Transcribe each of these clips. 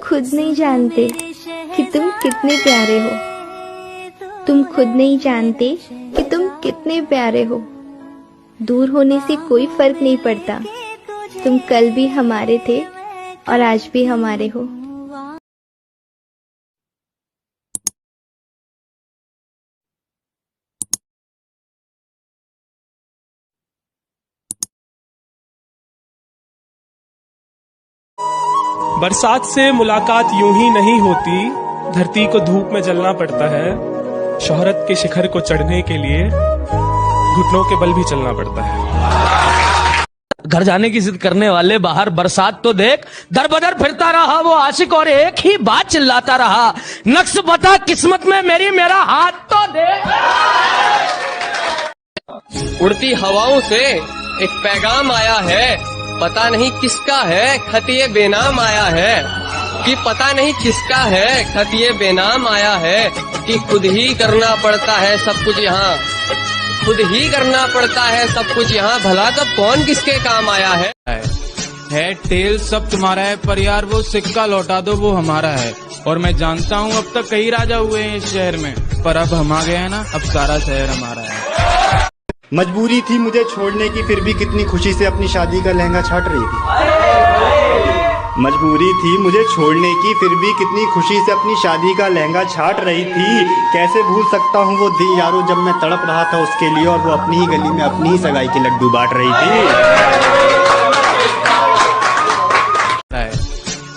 खुद नहीं जानते कि तुम कितने प्यारे हो। तुम खुद नहीं जानते कि तुम कितने प्यारे हो। दूर होने से कोई फर्क नहीं पड़ता। तुम कल भी हमारे थे और आज भी हमारे हो। बरसात से मुलाकात यूं ही नहीं होती, धरती को धूप में जलना पड़ता है। शोहरत के शिखर को चढ़ने के लिए घुटनों के बल भी चलना पड़ता है। घर जाने की जिद करने वाले बाहर बरसात तो देख, दर बदर फिरता रहा वो आशिक और एक ही बात चिल्लाता रहा, नक्श बता किस्मत में मेरी, मेरा हाथ तो देख। उड़ती हवाओं से एक पैगाम आया है, पता नहीं किसका है, खत ये बेनाम आया है। कि पता नहीं किसका है, खत ये बेनाम आया है। कि खुद ही करना पड़ता है सब कुछ यहाँ, खुद ही करना पड़ता है सब कुछ यहाँ, भला कब कौन किसके काम आया है टेल सब तुम्हारा है, पर यार वो सिक्का लौटा दो वो हमारा है। और मैं जानता हूँ अब तक कई राजा हुए हैं इस शहर में, पर अब हम आ गए हैं ना, अब सारा शहर हमारा है। मजबूरी थी मुझे छोड़ने की, फिर भी कितनी खुशी से अपनी शादी का लहंगा छाट रही थी। मजबूरी थी मुझे छोड़ने की, फिर भी कितनी खुशी से अपनी शादी का लहंगा छाट रही थी। कैसे भूल सकता हूँ वो दिन यारो जब मैं तड़प रहा था उसके लिए, और वो अपनी ही गली में अपनी ही सगाई के लड्डू बांट रही थी।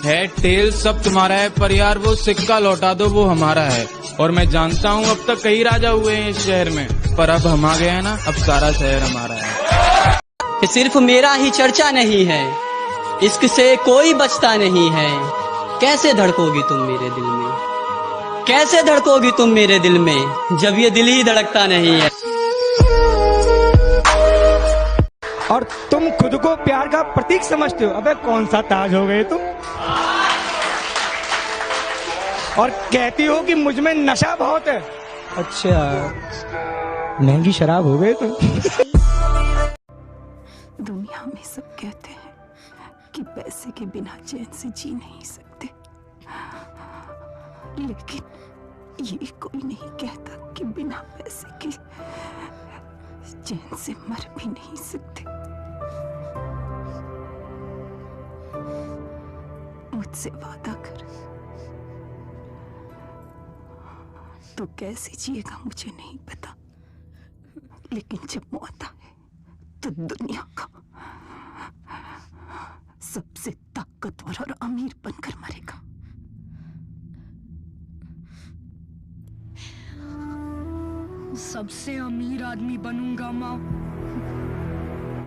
है टेल सब तुम्हारा है, पर यार वो सिक्का लौटा दो वो हमारा है। और मैं जानता हूँ अब तक कई राजा हुए हैं इस शहर में, पर अब हम आ गए हैं ना, अब सारा शहर हमारा है। सिर्फ मेरा ही चर्चा नहीं है, इश्क से कोई बचता नहीं है। कैसे धड़कोगी तुम मेरे दिल में, कैसे धड़कोगी तुम मेरे दिल में, जब ये दिल ही धड़कता नहीं है। और तुम खुद को प्यार का प्रतीक समझते हो। अबे कौन सा ताज हो गए तुम। और कहती हो कि मुझ में नशा बहुत है। अच्छा महंगी शराब हो गए तुम। दुनिया में सब कहते हैं कि पैसे के बिना चैन से जी नहीं सकते, लेकिन ये कोई नहीं कहता कि बिना पैसे के चैन से मर भी नहीं सकते। मुझसे वादा कर, तो कैसे जिएगा मुझे नहीं पता, लेकिन जब मौत आए तो दुनिया का सबसे ताकतवर और अमीर बनकर मरेगा। सबसे अमीर आदमी बनूंगा माँ।